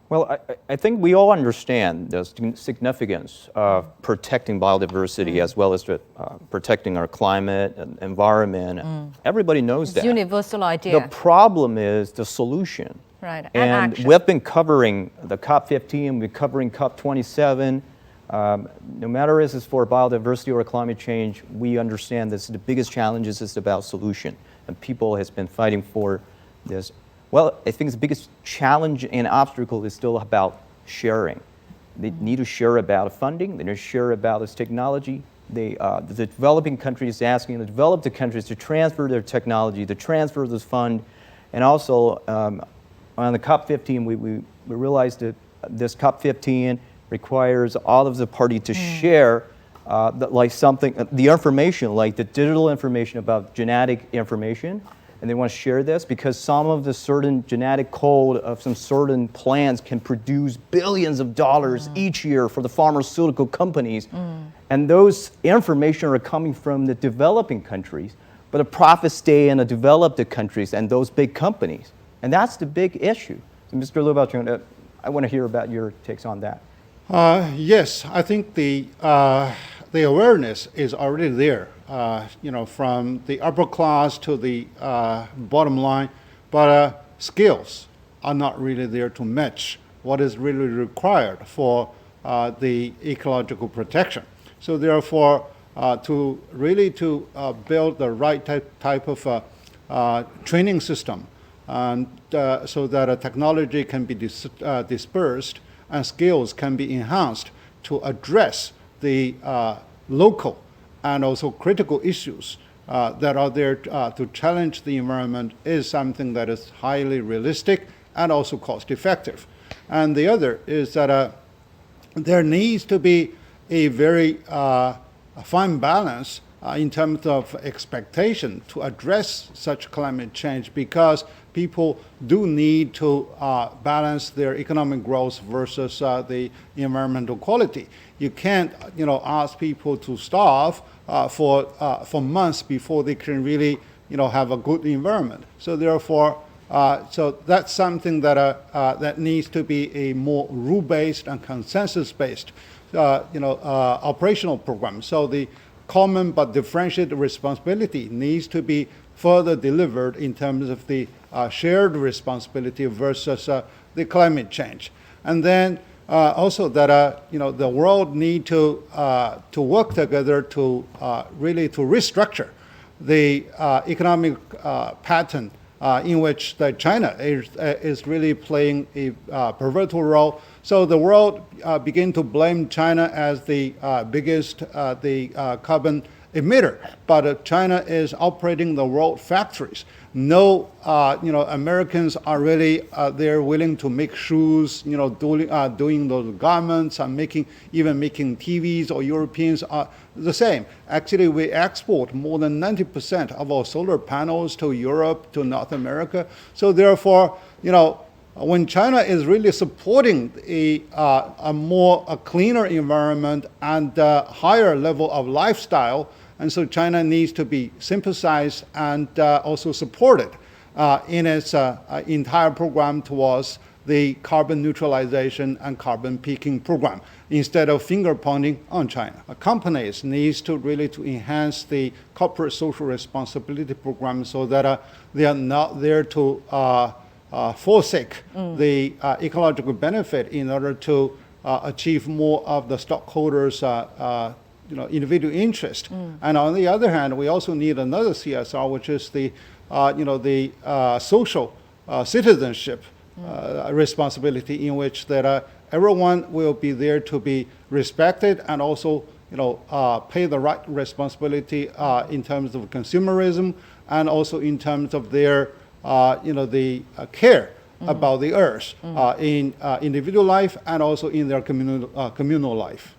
Well, I think we all understand the significance of protecting biodiversity as well as protecting our climate and environment. Everybody knows that. It's a universal idea. The problem is the solution. Right, and action. We've been covering the COP15, we've been covering COP27. No matter if it's for biodiversity or climate change, we understand this. The biggest challenge is about solution. And people has been fighting for this. Well, I think the biggest challenge and obstacle is still about sharing. They need to share about funding, they need to share about this technology. The developing countries asking the developed countries to transfer their technology, to transfer this fund. And also, on the COP15, we realized that this COP15 requires all of the parties to share the information, like the digital information about genetic information. And they want to share this because some of the certain genetic code of some certain plants can produce billions of dollars each year for the pharmaceutical companies. And those information are coming from the developing countries, but the profits stay in the developed countries and those big companies. And that's the big issue. So Mr. Liu Baocheng, I want to hear about your takes on that. Yes, I think the awareness is already there. From the upper class to the bottom line, but skills are not really there to match what is really required for the ecological protection. So therefore, to build the right type of training system, and so that a technology can be dispersed and skills can be enhanced to address the local and also critical issues that are there to challenge the environment is something that is highly realistic and also cost effective. And the other is that there needs to be a very fine balance in terms of expectation to address such climate change, because people do need to balance their economic growth versus the environmental quality. You can't, ask people to starve for months before they can really, have a good environment. So therefore, so that's something that needs to be a more rule-based and consensus-based, operational program. So the common but differentiated responsibility needs to be further delivered in terms of the shared responsibility versus the climate change. And then also that the world need to work together to really to restructure the economic pattern in which China is really playing a pivotal role. So the world begin to blame China as the biggest carbon emitter, but China is operating the world factories. No, Americans are really they're willing to make shoes, doing those garments and making TVs, or Europeans are the same. Actually, we export more than 90% of our solar panels to Europe, to North America. So therefore, when China is really supporting a cleaner environment and a higher level of lifestyle, and so China needs to be sympathized and also supported in its entire program towards the carbon neutralization and carbon peaking program, instead of finger pointing on China. Companies needs to really to enhance the corporate social responsibility program so that they are not there to forsake the ecological benefit in order to achieve more of the stockholders' individual interest. And on the other hand, we also need another CSR, which is the social citizenship responsibility, in which that everyone will be there to be respected and also pay the right responsibility in terms of consumerism and also in terms of their the care about the earth in individual life and also in their communal life.